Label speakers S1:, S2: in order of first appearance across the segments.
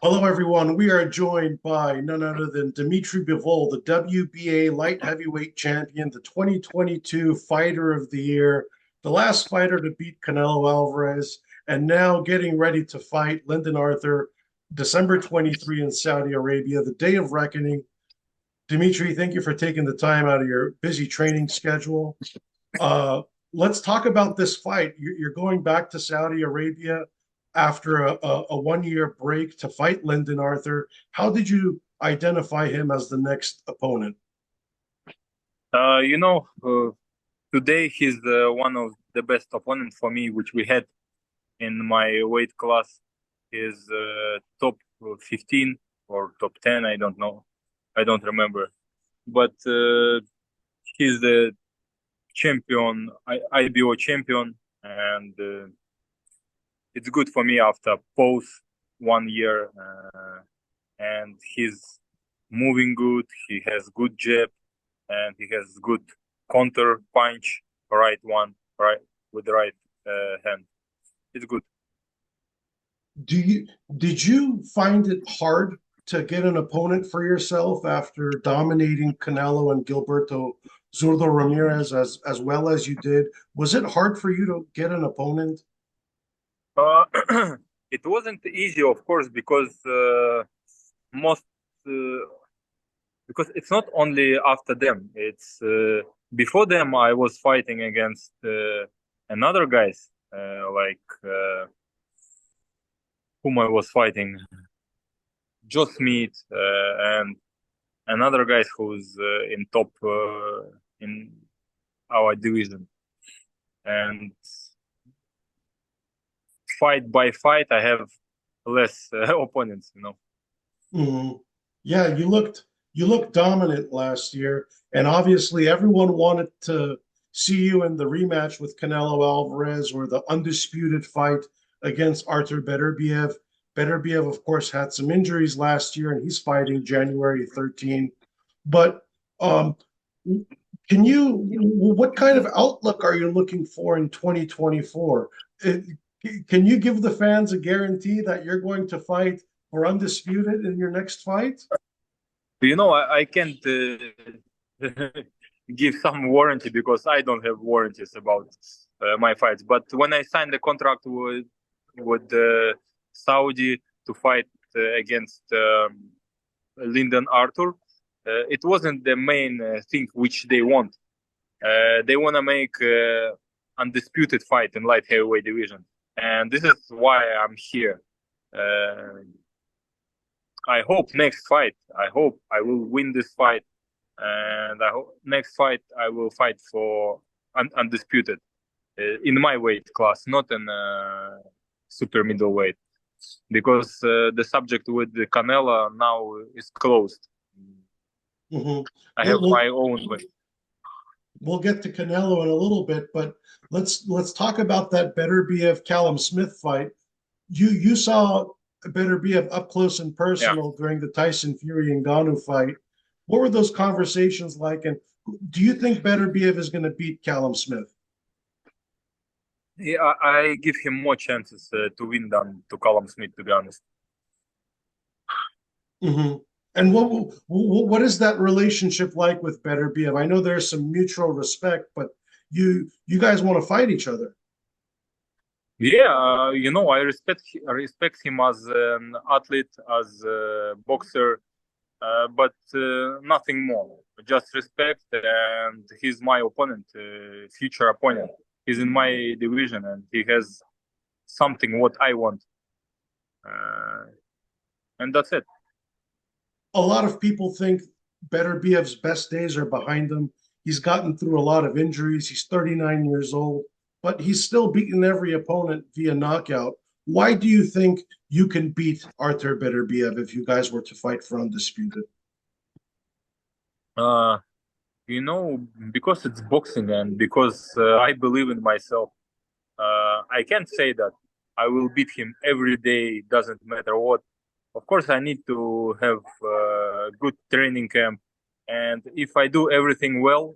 S1: Hello, everyone. We are joined by none other than Dmitry Bivol, the WBA light heavyweight champion, the 2022 Fighter of the Year, the last fighter to beat Canelo Alvarez, and now getting ready to fight Lyndon Arthur, December 23 in Saudi Arabia, the day of reckoning. Dmitry, thank you for taking the time out of your busy training schedule. Uh, let's talk about this fight. You're going back to Saudi Arabia after a 1 year break to fight Lyndon Arthur. How did you identify him as the next opponent?
S2: Uh, you know, uh, Today he's one of the best opponents for me, which we had in my weight class. He's top 15 or top 10, I don't know. I don't remember. But he's the champion, IBO champion, and it's good for me after post 1 year. And he's moving good. He has good jab, and he has good counter punch, right one, right with the right hand. It's good.
S1: Do you did you find it hard to get an opponent for yourself after dominating Canelo and Gilberto Zurdo Ramirez as well as you did? Was it hard for you to get an opponent?
S2: Uh, it wasn't easy, of course, most uh, because it's not only after them. It's before them. I was fighting against another guys like whom I was fighting, Joe Smith, and another guys who's in top in our division. And fight by fight, I have less opponents.
S1: Mhm. Yeah, you looked dominant last year, and obviously everyone wanted to see you in the rematch with Canelo Alvarez or the undisputed fight against Artur Beterbiev. Beterbiev, of course, had some injuries last year, and he's fighting January 13. But um, what kind of outlook are you looking for in 2024? Can you give the fans a guarantee that you're going to fight for undisputed in your next fight?
S2: I can't give some warranty because I don't have warranties about my fights. But when I signed the contract with Saudi to fight against Lyndon Arthur, it wasn't the main thing which they want. They want to make undisputed fight in light heavyweight division, and this is why I'm here. Uh, I hope next fight. I hope I will win this fight, and I hope next fight I will fight for undisputed in my weight class, not in super middleweight, because the subject with the Canelo now is closed.
S1: Mhm.
S2: I
S1: We'll,
S2: have
S1: we'll
S2: my own way.
S1: we'll get to Canelo in a little bit, but let's talk about that Beterbiev Callum Smith fight. You saw Beterbiev up close and
S2: Yeah,
S1: personal during the Tyson Fury and Ngannou fight. What were those conversations like? And do you think Beterbiev is going to beat Callum Smith?
S2: yeah. I give him more chances to win than to Callum Smith, to be honest.
S1: Hmm. And what is that relationship like with Beterbiev? I know there's some mutual respect, but you guys want to fight each other.
S2: Yeah, I respect him as an athlete, as a boxer, but nothing more. Just respect, and he's my opponent, future opponent. He's in my division, and he has something what I want, uh, and that's it.
S1: A lot of people think Beterbiev's best days are behind him. He's gotten through a lot of injuries. He's 39 years old, but he's still beaten every opponent via knockout. Why do you think you can beat Artur Beterbiev if you guys were to fight for undisputed?
S2: Uh, you know, because it's boxing, and because I believe in myself. I can't say that I will beat him every day, doesn't matter what. Of course, I need to have good training camp, and if I do everything well,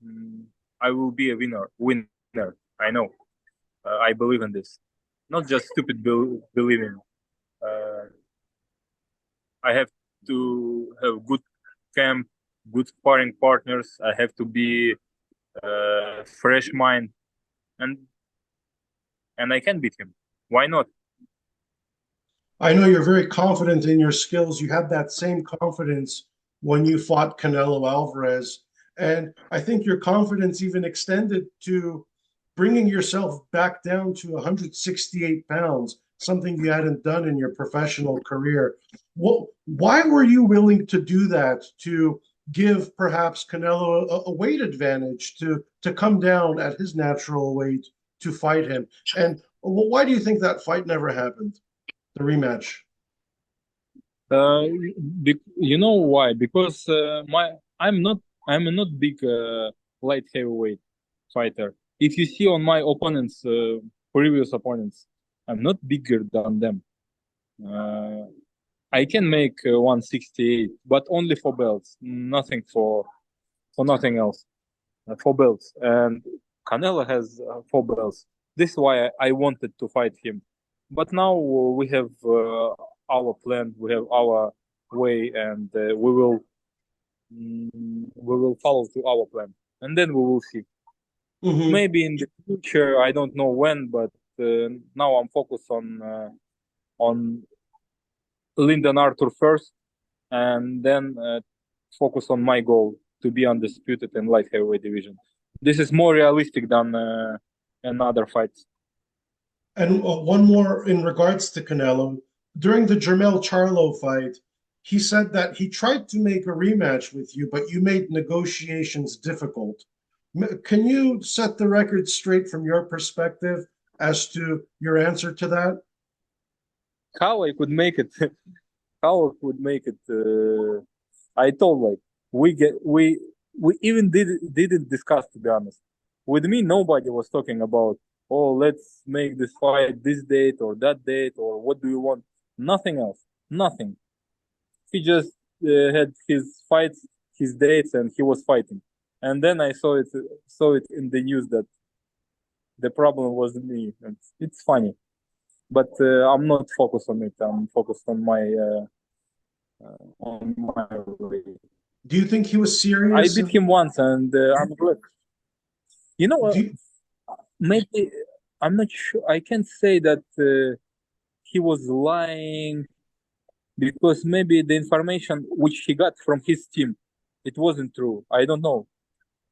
S2: mm, I will be a winner. Winner, I know. I believe in this, not just stupid believing. I have to have good camp, good sparring partners. I have to be fresh mind, and I can beat him. Why not?
S1: I know you're very confident in your skills. You had that same confidence when you fought Canelo Alvarez. And I think your confidence even extended to bringing yourself back down to 168 pounds, something you hadn't done in your professional career. Why were you willing to do that, to give perhaps Canelo a weight advantage, to come down at his natural weight to fight him? And why do you think that fight never happened? The rematch.
S2: Uh, you know why? Because I'm not big light heavyweight fighter. If you see on my opponents, previous opponents, I'm not bigger than them. Uh, I can make 168, but only for belts, nothing for nothing else. For belts, and Canelo has 4 belts. This is why I wanted to fight him. But now we have our plan, we have our way, and we will follow to our plan, and then we will see.
S1: Mm-hmm.
S2: Maybe in the future, I don't know when, but now I'm focused on Lyndon Arthur first, and then focus on my goal to be undisputed in light heavyweight division. This is more realistic than another fights.
S1: And one more in regards to Canelo. During the Jermell Charlo fight, he said that he tried to make a rematch with you, but you made negotiations difficult. Can you set the record straight from your perspective as to your answer to that?
S2: How I could make it? How I could make it? I told like we even didn't discuss, to be honest. With me, nobody was talking about, oh, let's make this fight this date or that date, or what do you want? Nothing else. Nothing. He just had his fights, his dates, and he was fighting. And then I saw it in the news that the problem was me. And it's funny, but I'm not focused on it. I'm focused on my way.
S1: Do you think he was
S2: I
S1: serious?
S2: beat him once, and I'm good. You know,
S1: Do you,
S2: maybe I'm not sure. I can't say that he was lying, because maybe the information which he got from his team, it wasn't true. I don't know.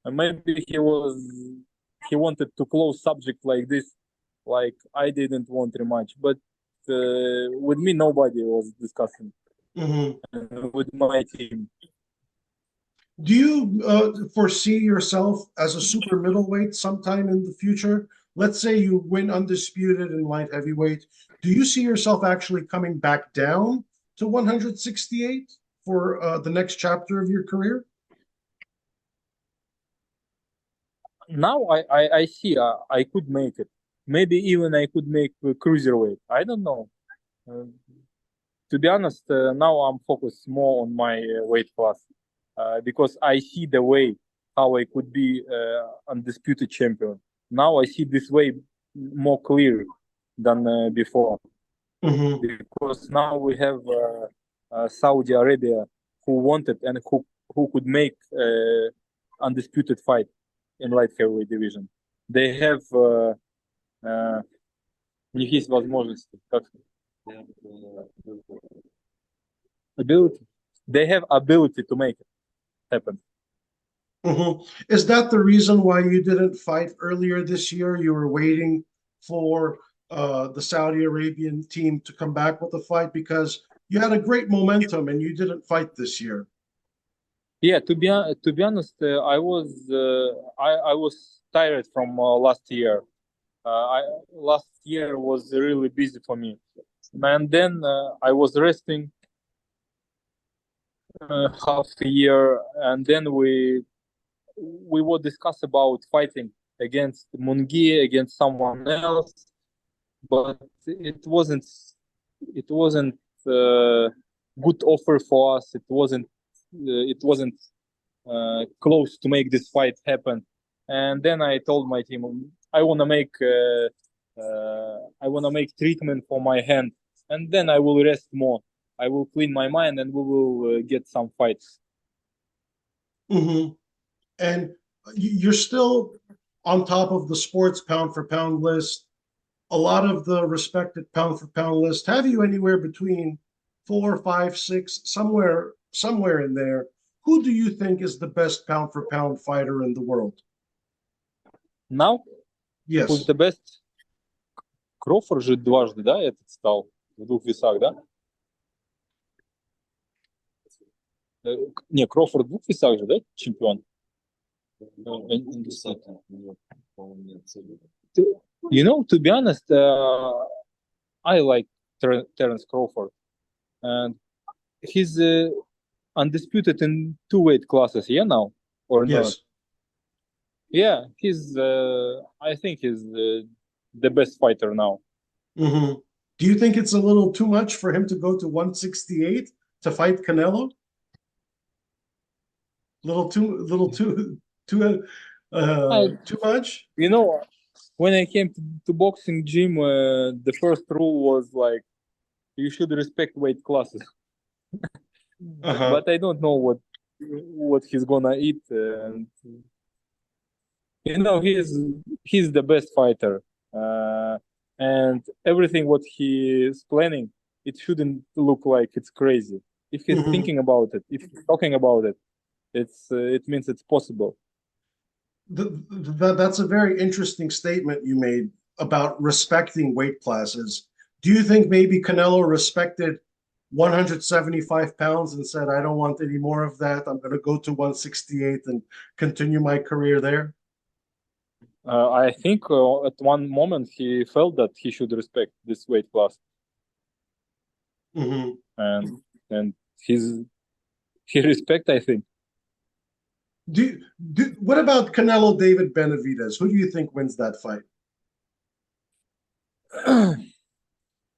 S2: And maybe he wanted to close subject like this, like I didn't want rematch. But with me, nobody was discussing
S1: mhm.
S2: with my team.
S1: Do you foresee yourself as a super middleweight sometime in the future? Let's say you win undisputed in light heavyweight. Do you see yourself actually coming back down to 168 for the next chapter of your career?
S2: Now I see I could make it. Maybe even I could make cruiserweight. I don't know. Uh, to be honest, now I'm focused more on my weight class, because I see the way how I could be undisputed champion. Now I see this way more clear than before,
S1: Mm-hmm.
S2: because now we have Saudi Arabia who wanted and who could make undisputed fight in light heavyweight division. They have у них есть возможности, как ability. They have ability to make it happen.
S1: Mm-hmm. Is that the reason why you didn't fight earlier this year? You were waiting for the Saudi Arabian team to come back with a fight because you had a great momentum and you didn't fight this year.
S2: Yeah, to be honest, I was tired from last year. Last year was really busy for me, and then I was resting half a year, and then we would discuss about fighting against Mungi, against someone else, but it wasn't good offer for us. It wasn't close to make this fight happen. And then I told my team, I wanna make treatment for my hand, and then I will rest more. I will clean my mind and we will get some fights.
S1: Mm-hmm. And you're still on top of the sports pound for pound list. A lot of the respected pound for pound list have you anywhere between 4, 5, 6, somewhere in there. Who do you think is the best pound for pound fighter in the world?
S2: Now, who's
S1: Yes,
S2: the best? Крофорд же дважды, да, этот стал в 2 весах, да? Не, Крофорд в 2 весах же, да, чемпион? You know, to be honest, I like Terence Crawford, and he's undisputed in 2 weight classes, yeah, now or not?
S1: yes.
S2: Yeah, he's. I think he's the best fighter now.
S1: Mm-hmm. Do you think it's a little too much for him to go to 168 to fight Canelo? Too
S2: I,
S1: too much?
S2: you know, when I came to boxing gym, the first rule was like you should respect weight classes.
S1: Uh-huh.
S2: But I don't know what he's gonna eat. And you know, he's the best fighter, and everything what he is planning, it shouldn't look like it's crazy. If he's
S1: Mm-hmm.
S2: thinking about it, if he's talking about it, it means it's possible.
S1: That's a very interesting statement you made about respecting weight classes. Do you think maybe Canelo respected 175 pounds and said, I don't want any more of that. I'm going to go to 168 and continue my career there?
S2: I think at one moment he felt that he should respect this weight class,
S1: Mm-hmm.
S2: and he respect. I think
S1: What about Canelo David Benavidez? Who do you think wins that fight?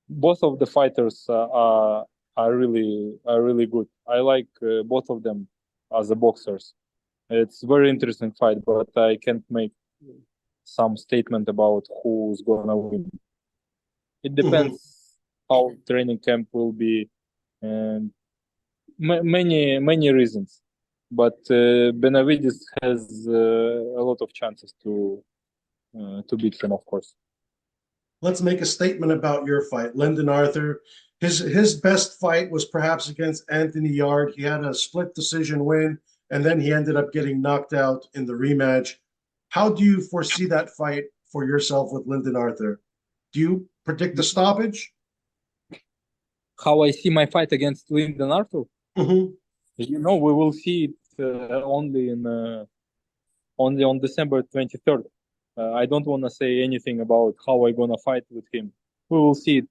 S2: both of the fighters are really good. I like both of them as a boxers. It's very interesting fight, but I can't make some statement about who's gonna win. It
S1: Mm-hmm.
S2: depends how training camp will be, and many reasons. But Benavidez has a lot of chances to beat him, of course.
S1: Let's make a statement about your fight, Lyndon Arthur. His best fight was perhaps against Anthony Yard. He had a split decision win, and then he ended up getting knocked out in the rematch. How do you foresee that fight for yourself with Lyndon Arthur? Do you predict a stoppage?
S2: How I see my fight against Lyndon Arthur?
S1: Mm-hmm.
S2: You know, we will see it only on December 23rd. I don't want to say anything about how I'm gonna fight with him. We will see it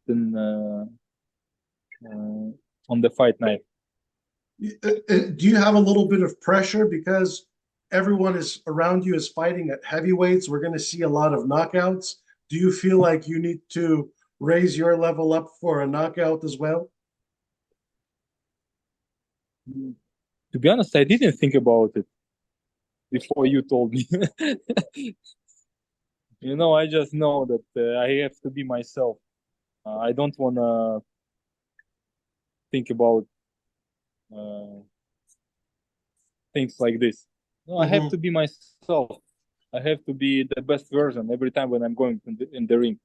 S2: on the fight night.
S1: Do you have a little bit of pressure because everyone is around you is fighting at heavyweights? We're going to see a lot of knockouts. Do you feel like you need to raise your level up for a knockout as well?
S2: To be honest, I didn't think about it before you told me. You know, I just know that I have to be myself. I don't want to think about uh, things like this. No, I have
S1: Mm-hmm.
S2: to be myself. I have to be the best version every time when I'm going in the ring.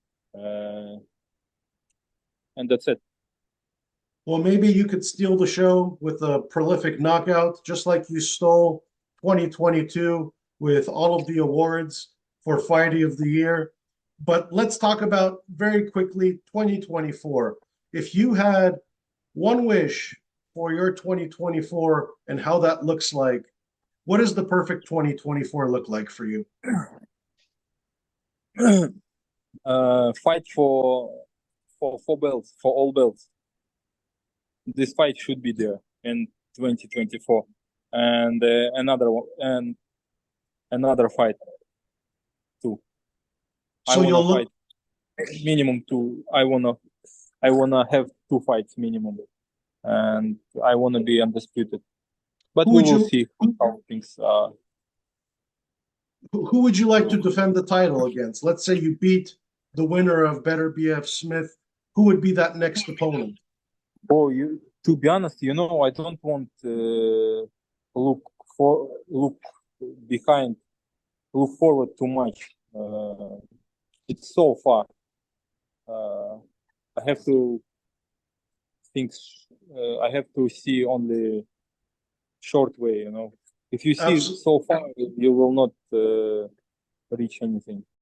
S2: And that's it.
S1: Well, maybe you could steal the show with a prolific knockout, just like you stole 2022 with all of the awards for Fighting of the Year. But let's talk about very quickly 2024. If you had one wish for your 2024 and how that looks like, what does the perfect 2024 look like for you?
S2: Fight for belts, for all belts. This fight should be there in 2024, and another one, and another fight too. I
S1: So
S2: wanna
S1: you'll
S2: fight
S1: look.
S2: minimum two. I wanna have 2 fights minimum, and I wanna be undisputed. But
S1: Who
S2: we
S1: would
S2: will
S1: you
S2: see how things are.
S1: who would you like to defend the title against? Let's say you beat the winner of Beterbiev Smith. Who would be that next opponent?
S2: Oh, you To be honest, you know, I don't want look behind, look forward too much. It's so far. I have to think. I have to see only short way. You know, if you see so far, you will not reach anything.